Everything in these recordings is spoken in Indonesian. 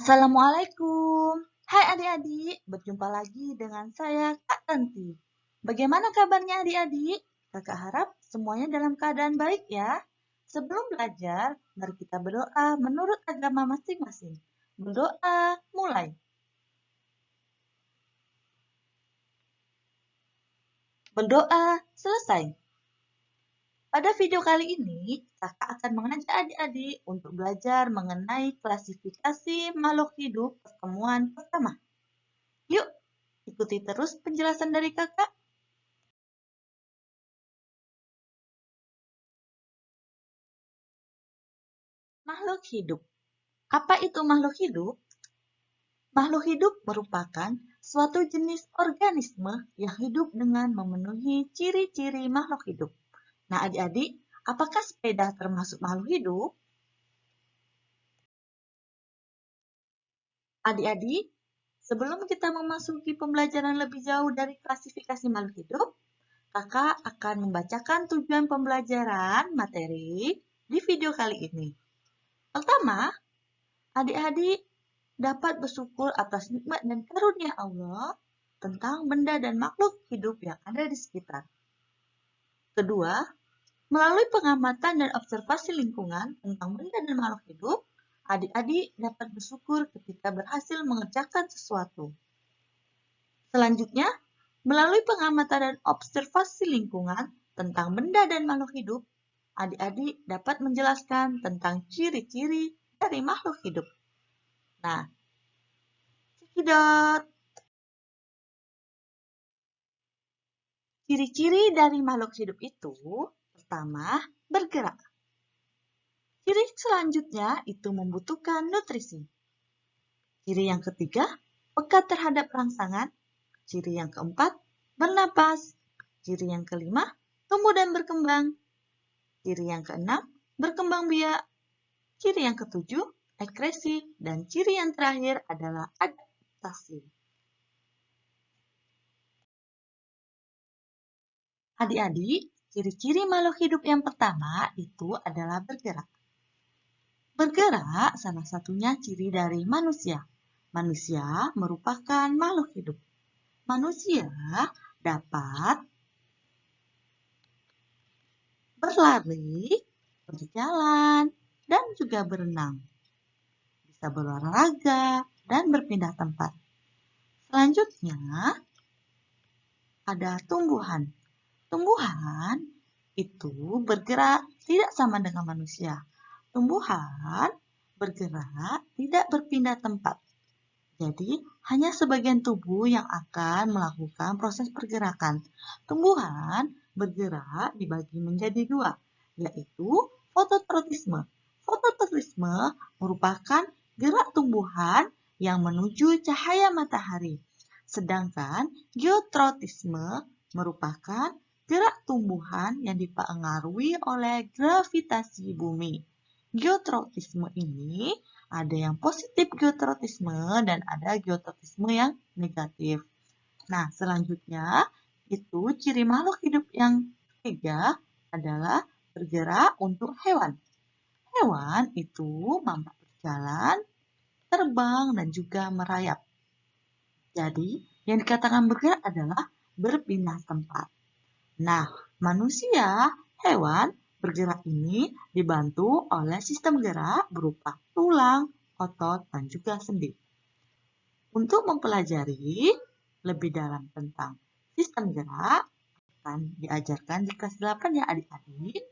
Assalamualaikum. Hai adik-adik, berjumpa lagi dengan saya Kak Tanti. Bagaimana kabarnya adik-adik? Kakak harap semuanya dalam keadaan baik ya. Sebelum belajar, mari kita berdoa menurut agama masing-masing. Berdoa, mulai. Berdoa, selesai. Pada video kali ini, kakak akan mengajak adik-adik untuk belajar mengenai klasifikasi makhluk hidup pertemuan pertama. Yuk, ikuti terus penjelasan dari kakak. Makhluk hidup. Apa itu makhluk hidup? Makhluk hidup merupakan suatu jenis organisme yang hidup dengan memenuhi ciri-ciri makhluk hidup. Nah, adik-adik, apakah sepeda termasuk makhluk hidup? Adik-adik, sebelum kita memasuki pembelajaran lebih jauh dari klasifikasi makhluk hidup, kakak akan membacakan tujuan pembelajaran materi di video kali ini. Pertama, adik-adik dapat bersyukur atas nikmat dan karunia Allah tentang benda dan makhluk hidup yang ada di sekitar. Kedua, melalui pengamatan dan observasi lingkungan tentang benda dan makhluk hidup, adik-adik dapat bersyukur ketika berhasil mengerjakan sesuatu. Selanjutnya, melalui pengamatan dan observasi lingkungan tentang benda dan makhluk hidup, adik-adik dapat menjelaskan tentang ciri-ciri dari makhluk hidup. Nah, cekidot. Ciri-ciri dari makhluk hidup itu, pertama, bergerak. Ciri selanjutnya itu membutuhkan nutrisi. Ciri yang ketiga, peka terhadap rangsangan. Ciri yang keempat, bernapas. Ciri yang kelima, tumbuh dan berkembang. Ciri yang keenam, berkembang biak. Ciri yang ketujuh, ekskresi. Dan ciri yang terakhir adalah adaptasi. Adik-adik, ciri-ciri makhluk hidup yang pertama itu adalah bergerak. Bergerak salah satunya ciri dari manusia. Manusia merupakan makhluk hidup. Manusia dapat berlari, berjalan, dan juga berenang. Bisa berolahraga dan berpindah tempat. Selanjutnya, ada tumbuhan. Tumbuhan itu bergerak tidak sama dengan manusia. Tumbuhan bergerak tidak berpindah tempat. Jadi, hanya sebagian tubuh yang akan melakukan proses pergerakan. Tumbuhan bergerak dibagi menjadi dua, yaitu fototropisme. Fototropisme merupakan gerak tumbuhan yang menuju cahaya matahari. Sedangkan geotropisme merupakan gerak tumbuhan yang dipengaruhi oleh gravitasi bumi. Geotropisme ini ada yang positif geotropisme dan ada geotropisme yang negatif. Nah, selanjutnya itu ciri makhluk hidup yang ketiga adalah bergerak untuk hewan. Hewan itu mampu berjalan, terbang, dan juga merayap. Jadi, yang dikatakan bergerak adalah berpindah tempat. Nah, manusia, hewan, bergerak ini dibantu oleh sistem gerak berupa tulang, otot, dan juga sendi. Untuk mempelajari lebih dalam tentang sistem gerak, akan diajarkan di kelas 8 ya adik-adik.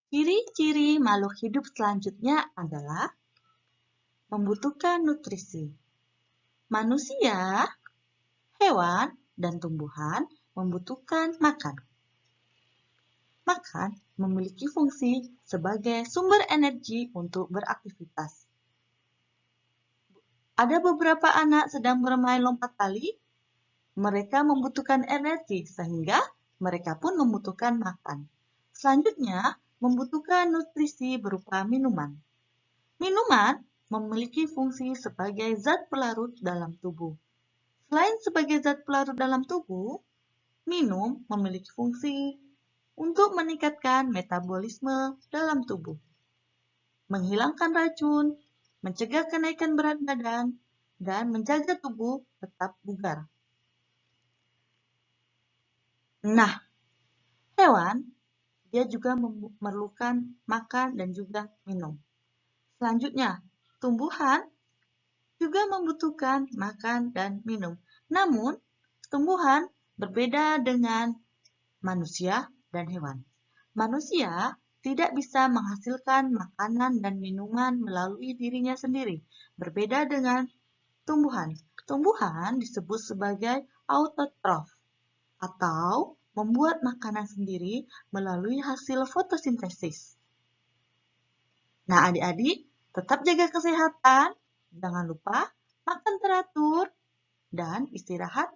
Ciri-ciri makhluk hidup selanjutnya adalah membutuhkan nutrisi. Manusia, hewan, dan tumbuhan membutuhkan makan. Makan memiliki fungsi sebagai sumber energi untuk beraktivitas. Ada beberapa anak sedang bermain lompat tali, mereka membutuhkan energi sehingga mereka pun membutuhkan makan. Selanjutnya, membutuhkan nutrisi berupa minuman. Minuman memiliki fungsi sebagai zat pelarut dalam tubuh. Selain sebagai zat pelarut dalam tubuh, minum memiliki fungsi untuk meningkatkan metabolisme dalam tubuh. menghilangkan racun, mencegah kenaikan berat badan, dan menjaga tubuh tetap bugar. Nah, hewan dia juga memerlukan makan dan juga minum. Selanjutnya, tumbuhan juga membutuhkan makan dan minum. Namun, tumbuhan berbeda dengan manusia dan hewan. Manusia tidak bisa menghasilkan makanan dan minuman melalui dirinya sendiri. Berbeda dengan tumbuhan. Tumbuhan disebut sebagai autotrof atau membuat makanan sendiri melalui hasil fotosintesis. Nah, adik-adik, tetap jaga kesehatan. Jangan lupa makan teratur dan istirahat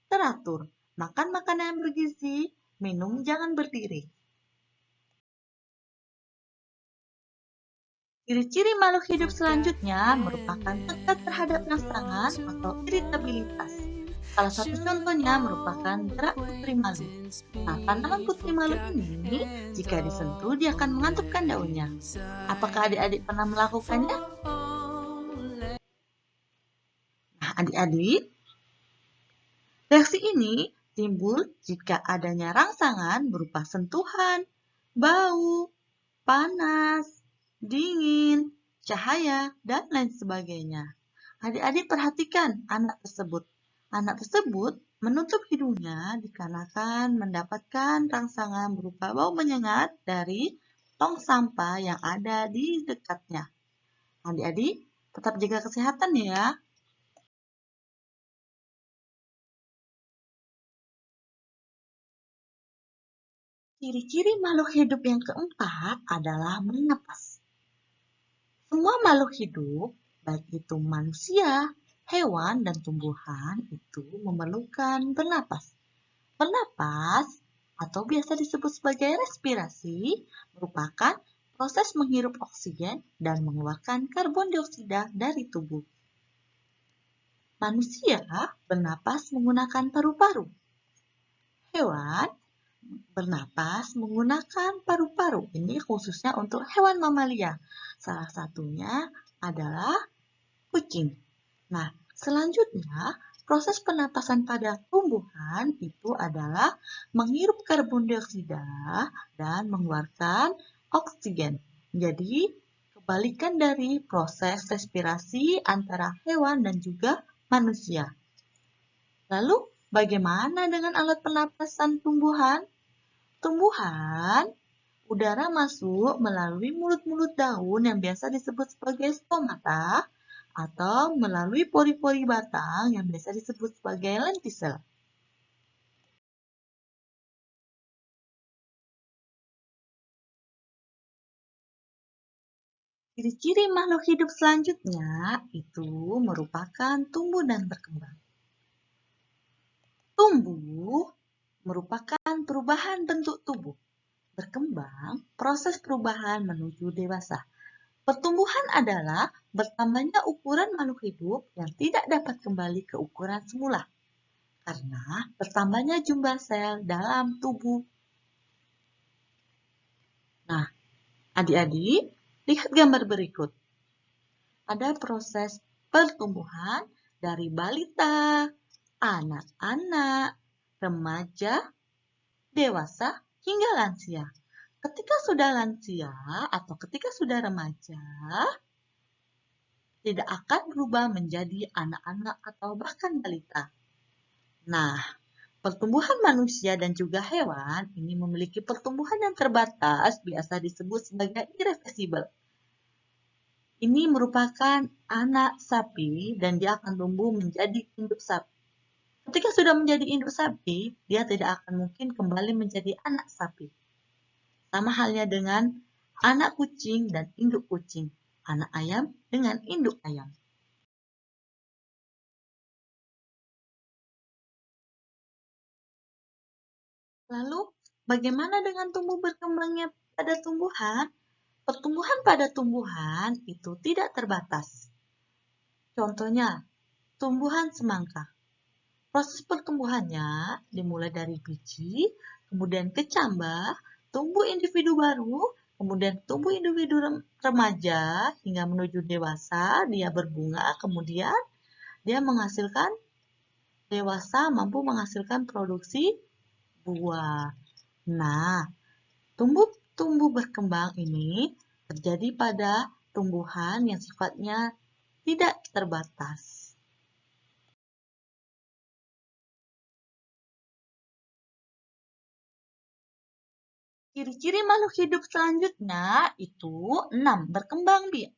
teratur. Makan makanan yang bergizi, minum jangan berdiri. Ciri-ciri makhluk hidup selanjutnya merupakan peka terhadap rangsangan atau iritabilitas. Salah satu contohnya merupakan gerak putri malu. Nah, tanaman putri malu ini, jika disentuh, dia akan mengantupkan daunnya. Apakah adik-adik pernah melakukannya? Nah, adik-adik, reaksi ini timbul jika adanya rangsangan berupa sentuhan, bau, panas, dingin, cahaya, dan lain sebagainya. Adik-adik perhatikan anak tersebut. Anak tersebut menutup hidungnya dikarenakan mendapatkan rangsangan berupa bau menyengat dari tong sampah yang ada di dekatnya. Adik-adik tetap jaga kesehatan ya. Ciri-ciri makhluk hidup yang keempat adalah bernapas. Semua makhluk hidup, baik itu manusia, hewan, dan tumbuhan, itu memerlukan bernapas. Bernapas, atau biasa disebut sebagai respirasi, merupakan proses menghirup oksigen dan mengeluarkan karbon dioksida dari tubuh. Manusia bernapas menggunakan paru-paru. Hewan bernapas menggunakan paru-paru. Ini khususnya untuk hewan mamalia. Salah satunya adalah kucing. Nah, selanjutnya proses pernapasan pada tumbuhan itu adalah menghirup karbon dioksida dan mengeluarkan oksigen. Jadi, kebalikan dari proses respirasi antara hewan dan juga manusia. Lalu, bagaimana dengan alat pernapasan tumbuhan? Tumbuhan, udara masuk melalui mulut-mulut daun yang biasa disebut sebagai stomata atau melalui pori-pori batang yang biasa disebut sebagai lentisel. Ciri-ciri makhluk hidup selanjutnya itu merupakan tumbuh dan berkembang. Tumbuh merupakan perubahan bentuk tubuh. Berkembang, proses perubahan menuju dewasa. Pertumbuhan adalah bertambahnya ukuran makhluk hidup yang tidak dapat kembali ke ukuran semula karena bertambahnya jumlah sel dalam tubuh. Nah, adik-adik, lihat gambar berikut. Ada proses pertumbuhan dari balita, anak-anak, remaja, dewasa, hingga lansia. Ketika sudah lansia atau ketika sudah remaja, tidak akan berubah menjadi anak-anak atau bahkan balita. Nah, pertumbuhan manusia dan juga hewan ini memiliki pertumbuhan yang terbatas, biasa disebut sebagai irreversible. Ini merupakan anak sapi dan dia akan tumbuh menjadi induk sapi. Ketika sudah menjadi induk sapi, dia tidak akan mungkin kembali menjadi anak sapi. Sama halnya dengan anak kucing dan induk kucing, anak ayam dengan induk ayam. Lalu, bagaimana dengan tumbuh berkembangnya pada tumbuhan? Pertumbuhan pada tumbuhan itu tidak terbatas. Contohnya, tumbuhan semangka. Proses pertumbuhannya dimulai dari biji, kemudian kecambah, tumbuh individu baru, kemudian tumbuh individu remaja hingga menuju dewasa, dia berbunga, kemudian dia mampu menghasilkan produksi buah. Nah, tumbuh berkembang ini terjadi pada tumbuhan yang sifatnya tidak terbatas. Ciri-ciri makhluk hidup selanjutnya itu 6. Berkembang biak.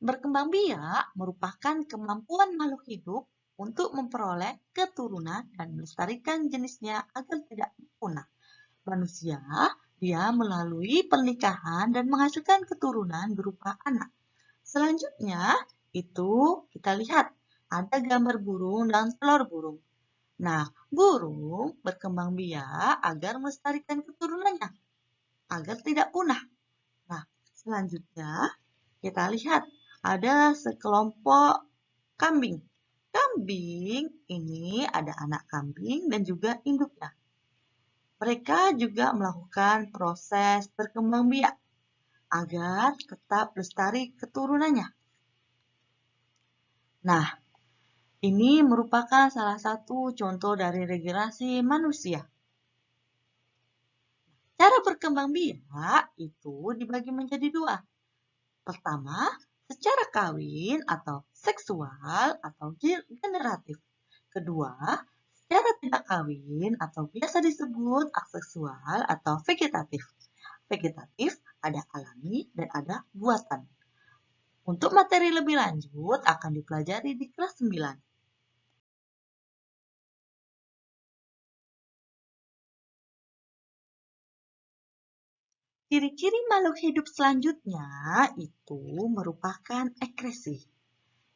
Berkembang biak merupakan kemampuan makhluk hidup untuk memperoleh keturunan dan melestarikan jenisnya agar tidak punah. Manusia, dia melalui pernikahan dan menghasilkan keturunan berupa anak. Selanjutnya, itu kita lihat ada gambar burung dan telur burung. Nah, burung berkembang biak agar melestarikan keturunannya, agar tidak punah. Nah, selanjutnya kita lihat ada sekelompok kambing. Kambing ini ada anak kambing dan juga induknya. Mereka juga melakukan proses berkembang biak agar tetap lestari keturunannya. Nah, ini merupakan salah satu contoh dari regenerasi manusia. Cara berkembang biak itu dibagi menjadi 2. Pertama, secara kawin atau seksual atau generatif. Kedua, secara tidak kawin atau biasa disebut aseksual atau vegetatif. Vegetatif ada alami dan ada buatan. Untuk materi lebih lanjut akan dipelajari di kelas 9. Ciri-ciri makhluk hidup selanjutnya itu merupakan ekresi.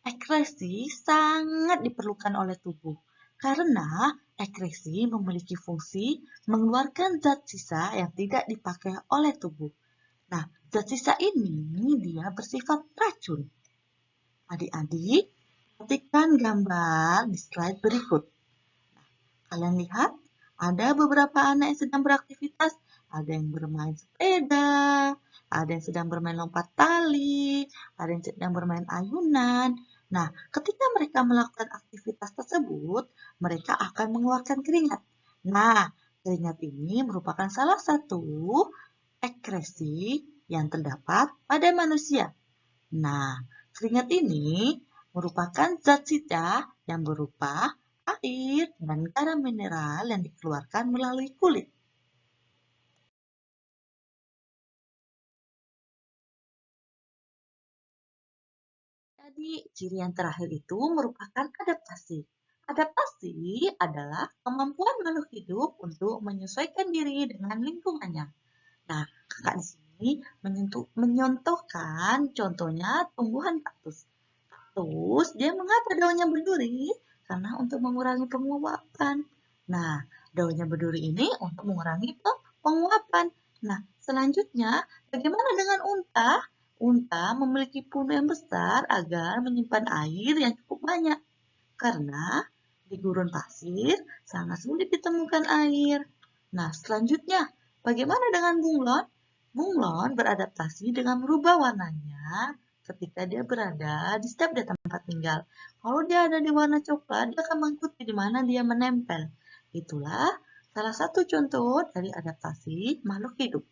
Ekresi sangat diperlukan oleh tubuh karena ekresi memiliki fungsi mengeluarkan zat sisa yang tidak dipakai oleh tubuh. Nah, zat sisa ini dia bersifat racun. Adik-adik, perhatikan gambar di slide berikut. Kalian lihat, ada beberapa anak yang sedang beraktivitas. Ada yang bermain sepeda, ada yang sedang bermain lompat tali, ada yang sedang bermain ayunan. Nah, ketika mereka melakukan aktivitas tersebut, mereka akan mengeluarkan keringat. Nah, keringat ini merupakan salah satu ekresi yang terdapat pada manusia. Nah, keringat ini merupakan zat sisa yang berupa air dan garam mineral yang dikeluarkan melalui kulit. Jadi, ciri yang terakhir itu merupakan adaptasi. Adaptasi adalah kemampuan makhluk hidup untuk menyesuaikan diri dengan lingkungannya. Nah, kakak di sini menyontohkan contohnya tumbuhan kaktus. Kaktus, dia mengapa daunnya berduri? Karena untuk mengurangi penguapan. Nah, daunnya berduri ini untuk mengurangi penguapan. Nah, selanjutnya, bagaimana dengan unta? Unta memiliki punuk yang besar agar menyimpan air yang cukup banyak. Karena di gurun pasir sangat sulit ditemukan air. Nah, selanjutnya, bagaimana dengan bunglon? Bunglon beradaptasi dengan merubah warnanya ketika dia berada di setiap dia tempat tinggal. Kalau dia ada di warna coklat, dia akan mengikuti di mana dia menempel. Itulah salah satu contoh dari adaptasi makhluk hidup.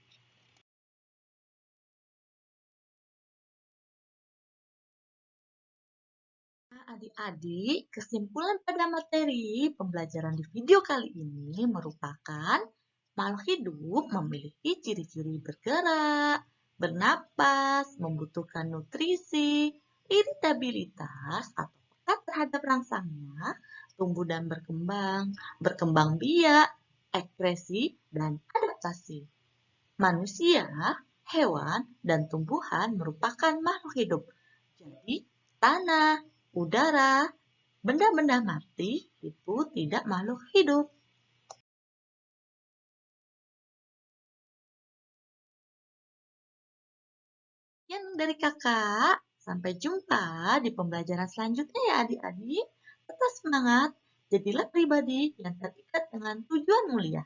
Adik-adik, kesimpulan pada materi pembelajaran di video kali ini merupakan makhluk hidup memiliki ciri-ciri bergerak, bernapas, membutuhkan nutrisi, iritabilitas atau peka terhadap rangsangnya, tumbuh dan berkembang, berkembang biak, ekspresi, dan adaptasi. Manusia, hewan, dan tumbuhan merupakan makhluk hidup. Jadi, tanah, udara, benda-benda mati itu tidak makhluk hidup. Yang dari kakak, sampai jumpa di pembelajaran selanjutnya ya adik-adik. Tetap semangat, jadilah pribadi yang terikat dengan tujuan mulia.